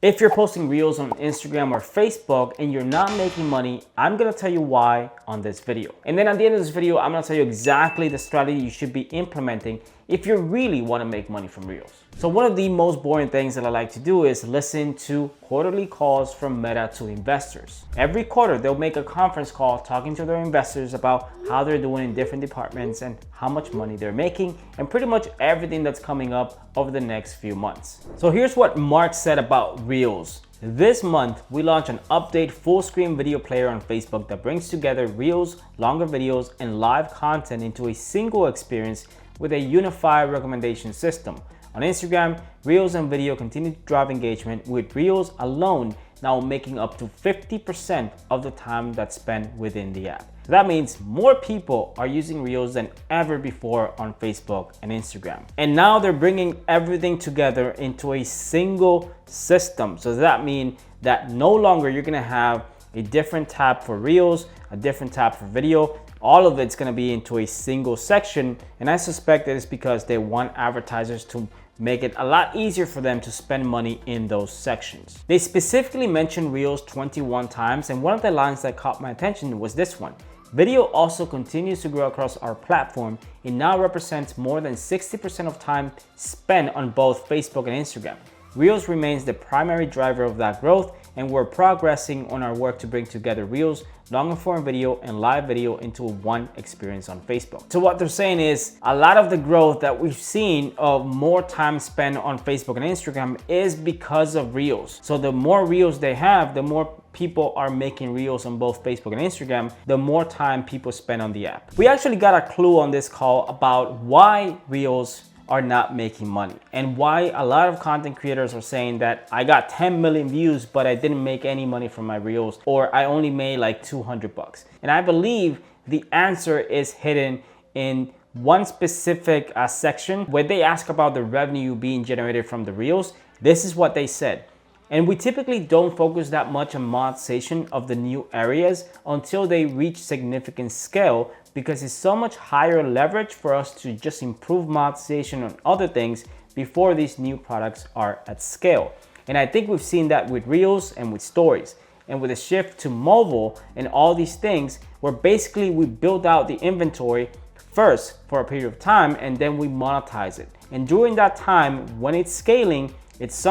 If you're posting reels on Instagram or Facebook and you're not making money, I'm gonna tell you why on this video. And then at the end of this video, I'm gonna tell you exactly the strategy you should be implementing if you really wanna make money from reels. So one of the most boring things that I like to do is listen to quarterly calls from Meta to investors. Every quarter, they'll make a conference call talking to their investors about how they're doing in different departments and how much money they're making and pretty much everything that's coming up over the next few months. So here's what Mark said about Reels. This month, we launch an update full screen video player on Facebook that brings together Reels, longer videos, and live content into a single experience with a unified recommendation system. On Instagram, Reels and video continue to drive engagement, with Reels alone now making up to 50% of the time that's spent within the app. So that means more people are using Reels than ever before on Facebook and Instagram. And now they're bringing everything together into a single system. So that means that no longer you're gonna have a different tab for Reels, a different tab for video. All of it's gonna be into a single section. And I suspect that it's because they want advertisers to make it a lot easier for them to spend money in those sections. They specifically mentioned Reels 21 times, and one of the lines that caught my attention was this one. Video also continues to grow across our platform. It now represents more than 60% of time spent on both Facebook and Instagram. Reels remains the primary driver of that growth, and we're progressing on our work to bring together Reels, longer form video, and live video into one experience on Facebook. So what they're saying is a lot of the growth that we've seen of more time spent on Facebook and Instagram is because of Reels. So the more Reels they have, the more people are making Reels on both Facebook and Instagram, the more time people spend on the app. We actually got a clue on this call about why Reels are not making money and why a lot of content creators are saying that I got 10 million views, but I didn't make any money from my Reels, or I only made like 200 bucks. And I believe the answer is hidden in one specific section where they ask about the revenue being generated from the Reels. This is what they said. And we typically don't focus that much on monetization of the new areas until they reach significant scale, because it's so much higher leverage for us to just improve monetization on other things before these new products are at scale. And I think we've seen that with Reels and with Stories. And with a shift to mobile and all these things, where basically we build out the inventory first for a period of time and then we monetize it. And during that time, when it's scaling, it's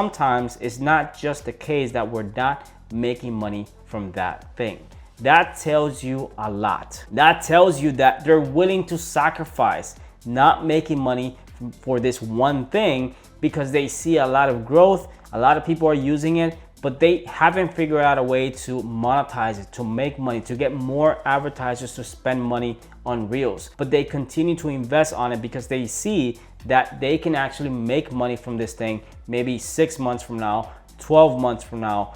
not just the case that we're not making money from that thing. That tells you a lot. That tells you that they're willing to sacrifice not making money for this one thing because they see a lot of growth, a lot of people are using it, but they haven't figured out a way to monetize it, to make money, to get more advertisers to spend money on Reels. But they continue to invest on it because they see that they can actually make money from this thing maybe 6 months from now, 12 months from now,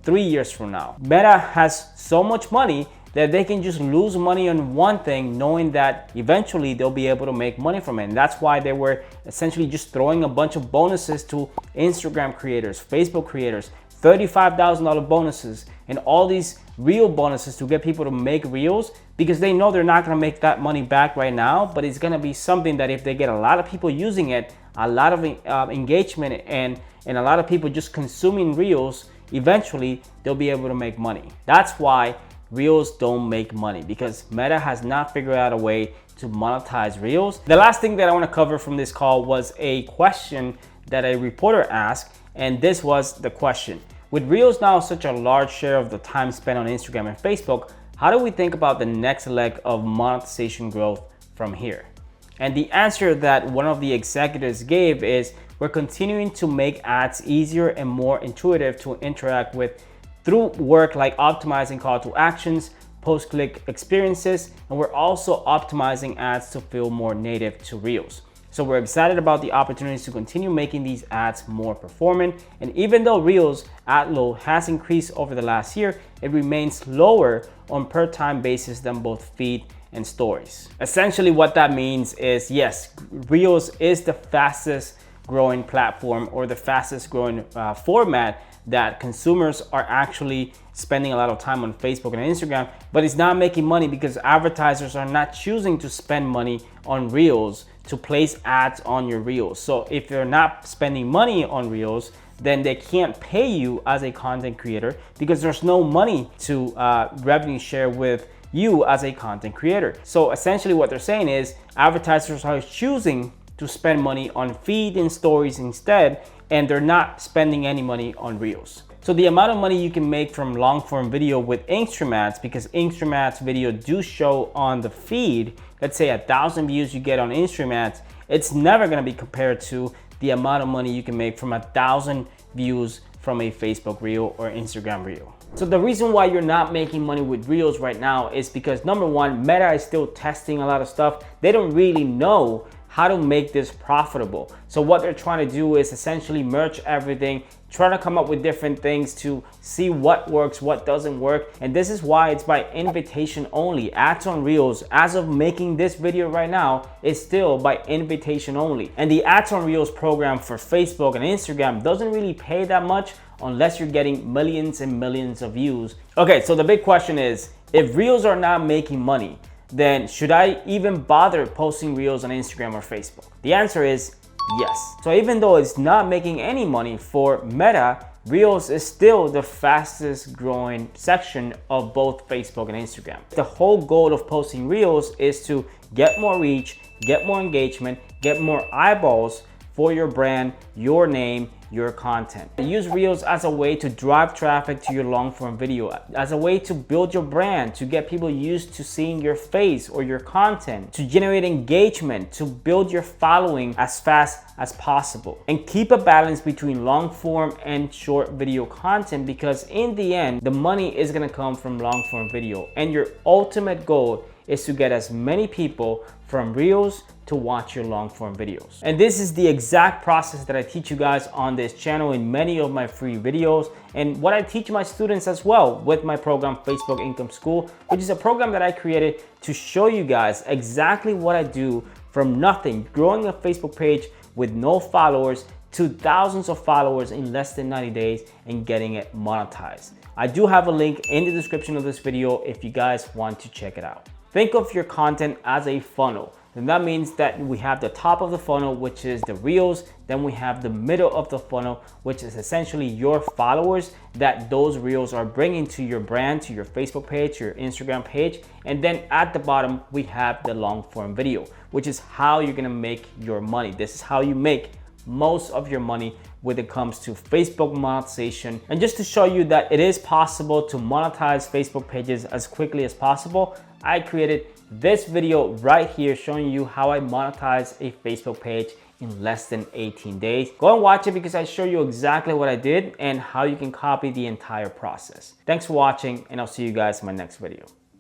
3 years from now. Meta has so much money that they can just lose money on one thing, knowing that eventually they'll be able to make money from it. And that's why they were essentially just throwing a bunch of bonuses to Instagram creators, Facebook creators, $35,000 bonuses, and all these Reel bonuses to get people to make Reels, because they know they're not gonna make that money back right now, but it's gonna be something that if they get a lot of people using it, a lot of engagement, and a lot of people just consuming Reels, eventually they'll be able to make money. That's why Reels don't make money, because Meta has not figured out a way to monetize Reels. The last thing that I wanna cover from this call was a question that a reporter asked, and this was the question. With Reels now such a large share of the time spent on Instagram and Facebook, how do we think about the next leg of monetization growth from here? And the answer that one of the executives gave is, we're continuing to make ads easier and more intuitive to interact with through work like optimizing call to actions, post-click experiences, and we're also optimizing ads to feel more native to Reels. So we're excited about the opportunities to continue making these ads more performant. And even though Reels ad load has increased over the last year, it remains lower on per time basis than both feed and stories. Essentially what that means is, yes, Reels is the fastest growing platform, or the fastest growing format that consumers are actually spending a lot of time on Facebook and Instagram, but it's not making money because advertisers are not choosing to spend money on Reels to place ads on your Reels. So if you're not spending money on Reels, then they can't pay you as a content creator because there's no money to revenue share with you as a content creator. So essentially what they're saying is advertisers are choosing to spend money on feed and stories instead, and they're not spending any money on reels. So the amount of money you can make from long form video with Instagram ads, because Instagram ads video do show on the feed, let's say 1,000 views you get on Instagram ads, it's never gonna be compared to the amount of money you can make from 1,000 views from a Facebook reel or Instagram reel. So the reason why you're not making money with reels right now is because number one, Meta is still testing a lot of stuff. They don't really know how to make this profitable. So what they're trying to do is essentially merge everything, trying to come up with different things to see what works, what doesn't work. And this is why it's by invitation only. Ads on Reels, as of making this video right now, is still by invitation only. And the Ads on Reels program for Facebook and Instagram doesn't really pay that much unless you're getting millions and millions of views. Okay, so the big question is, if Reels are not making money, then should I even bother posting Reels on Instagram or Facebook? The answer is yes. So even though it's not making any money for Meta, Reels is still the fastest growing section of both Facebook and Instagram. The whole goal of posting Reels is to get more reach, get more engagement, get more eyeballs for your brand, your name, your content. Use Reels as a way to drive traffic to your long form video, as a way to build your brand, to get people used to seeing your face or your content, to generate engagement, to build your following as fast as possible. And keep a balance between long form and short video content, because in the end, the money is gonna come from long form video. And your ultimate goal is to get as many people from Reels to watch your long form videos. And this is the exact process that I teach you guys on this channel in many of my free videos, and what I teach my students as well with my program Facebook Income School, which is a program that I created to show you guys exactly what I do from nothing, growing a Facebook page with no followers to thousands of followers in less than 90 days and getting it monetized. I do have a link in the description of this video if you guys want to check it out. Think of your content as a funnel. And that means that we have the top of the funnel, which is the Reels. Then we have the middle of the funnel, which is essentially your followers that those Reels are bringing to your brand, to your Facebook page, your Instagram page. And then at the bottom, we have the long form video, which is how you're gonna make your money. This is how you make most of your money when it comes to Facebook monetization. And just to show you that it is possible to monetize Facebook pages as quickly as possible, I created this video right here showing you how I monetize a Facebook page in less than 18 days. Go and watch it because I show you exactly what I did and how you can copy the entire process. Thanks for watching, and I'll see you guys in my next video.